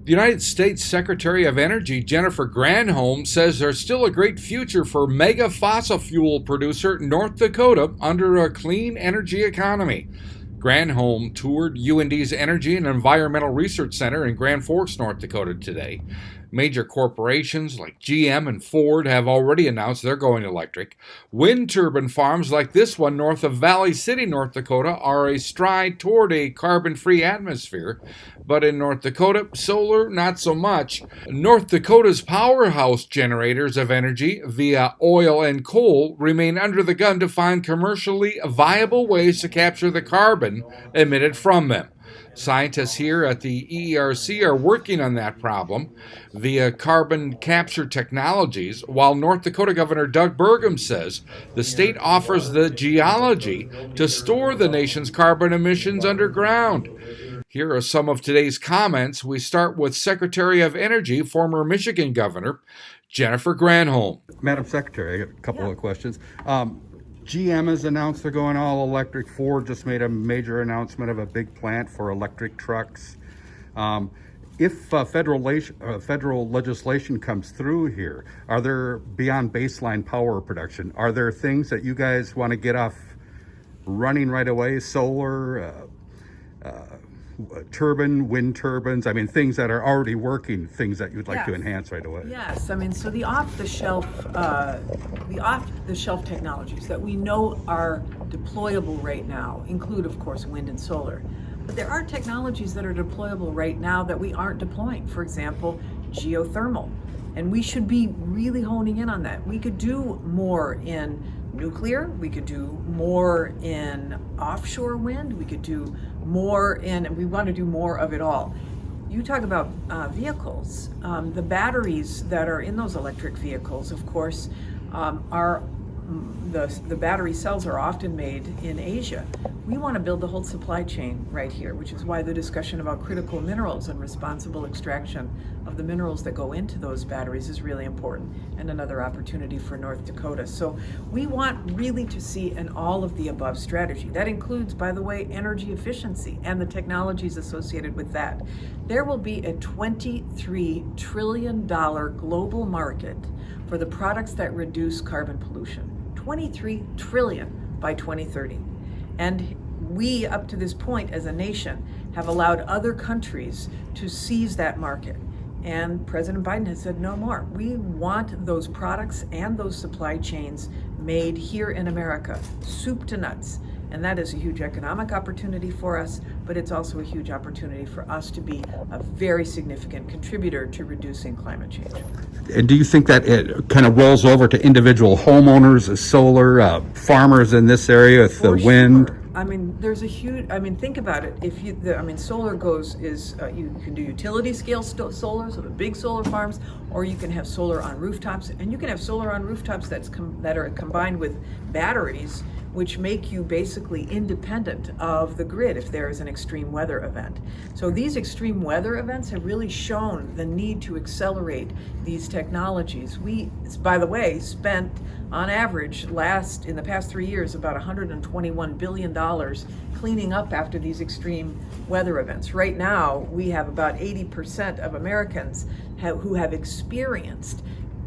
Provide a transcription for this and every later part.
The United States Secretary of Energy Jennifer Granholm says there's still a great future for mega fossil fuel producer North Dakota under a clean energy economy. Granholm toured UND's Energy and Environmental Research Center in Grand Forks, North Dakota today. Major corporations like GM and Ford have already announced they're going electric. Wind turbine farms like this one north of Valley City, North Dakota, are a stride toward a carbon-free atmosphere. But in North Dakota, solar, not so much. North Dakota's powerhouse generators of energy via oil and coal remain under the gun to find commercially viable ways to capture the carbon emitted from them. Scientists here at the EERC are working on that problem via carbon capture technologies, while North Dakota Governor Doug Burgum says the state offers the geology to store the nation's carbon emissions underground. Here are some of today's comments. We start with Secretary of Energy, former Michigan Governor Jennifer Granholm. Madam Secretary, I got a couple of questions. GM has announced they're going all electric. Ford just made a major announcement of a big plant for electric trucks. If federal legislation comes through here, are there, beyond baseline power production, are there things that you guys want to get off running right away? Solar, wind turbines, I mean, things that are already working, things that you'd like to enhance right away. Yes, I mean, so the off-the-shelf technologies that we know are deployable right now include, of course, wind and solar. But there are technologies that are deployable right now that we aren't deploying. For example, geothermal. And we should be really honing in on that. We could do more in nuclear, we could do more in offshore wind, we could do more in, we want to do more of it all. You talk about vehicles. The batteries that are in those electric vehicles, of course, are the battery cells are often made in Asia. We want to build the whole supply chain right here, which is why the discussion about critical minerals and responsible extraction of the minerals that go into those batteries is really important, and another opportunity for North Dakota. So we want really to see an all of the above strategy. That includes, by the way, energy efficiency and the technologies associated with that. There will be a $23 trillion global market for the products that reduce carbon pollution. 23 trillion by 2030. And we, up to this point as a nation, have allowed other countries to seize that market. And President Biden has said no more. We want those products and those supply chains made here in America, soup to nuts. And that is a huge economic opportunity for us, but it's also a huge opportunity for us to be a very significant contributor to reducing climate change. And do you think that it kind of rolls over to individual homeowners, solar, farmers in this area with the wind? Sure. I mean, there's a huge, think about it. If you, solar you can do utility scale solar, so the big solar farms, or you can have solar on rooftops, and you can have solar on rooftops that are combined with batteries, which make you basically independent of the grid if there is an extreme weather event. So these extreme weather events have really shown the need to accelerate these technologies. We, by the way, spent on average in the past 3 years about $121 billion cleaning up after these extreme weather events. Right now, we have about 80% of Americans who have experienced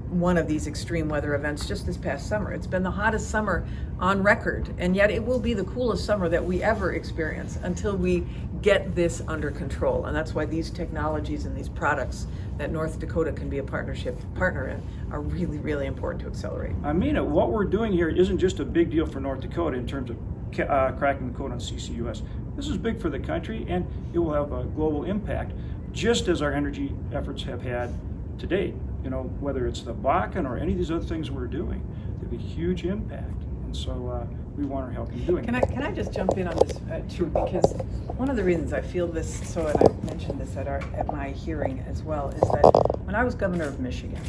one of these extreme weather events just this past summer. It's been the hottest summer on record, and yet it will be the coolest summer that we ever experience until we get this under control. And that's why these technologies and these products that North Dakota can be a partner in are really, really important to accelerate. I mean it. What we're doing here isn't just a big deal for North Dakota in terms of cracking the code on CCUS. This is big for the country, and it will have a global impact, just as our energy efforts have had to date. You know, whether it's the Bakken or any of these other things we're doing, they have a huge impact. And so we want to help in doing it. Can I just jump in on this too? Because one of the reasons I feel this, and I mentioned this at my hearing as well, is that when I was governor of Michigan,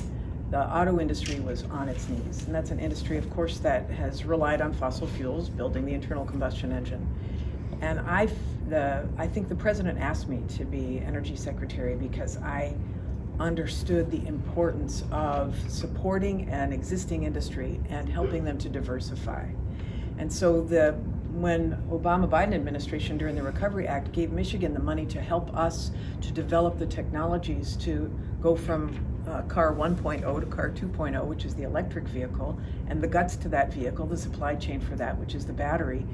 the auto industry was on its knees. And that's an industry, of course, that has relied on fossil fuels, building the internal combustion engine. And I think the president asked me to be energy secretary because I understood the importance of supporting an existing industry and helping them to diversify. And so the when Obama-Biden administration during the Recovery Act gave Michigan the money to help us to develop the technologies to go from car 1.0 to car 2.0, which is the electric vehicle, and the guts to that vehicle, the supply chain for that, which is the battery,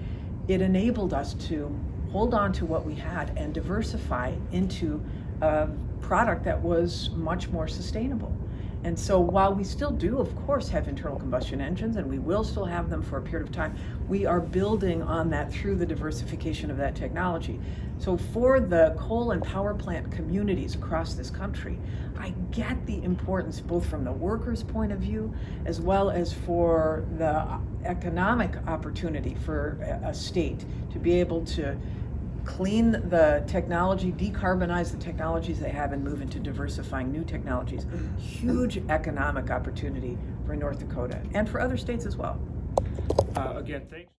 it enabled us to hold on to what we had and diversify into a product that was much more sustainable. And so while we still do, of course, have internal combustion engines, and we will still have them for a period of time, we are building on that through the diversification of that technology. So for the coal and power plant communities across this country, I get the importance both from the workers' point of view as well as for the economic opportunity for a state to be able to clean the technology, decarbonize the technologies they have, and move into diversifying new technologies. Huge economic opportunity for North Dakota and for other states as well. Again, thanks.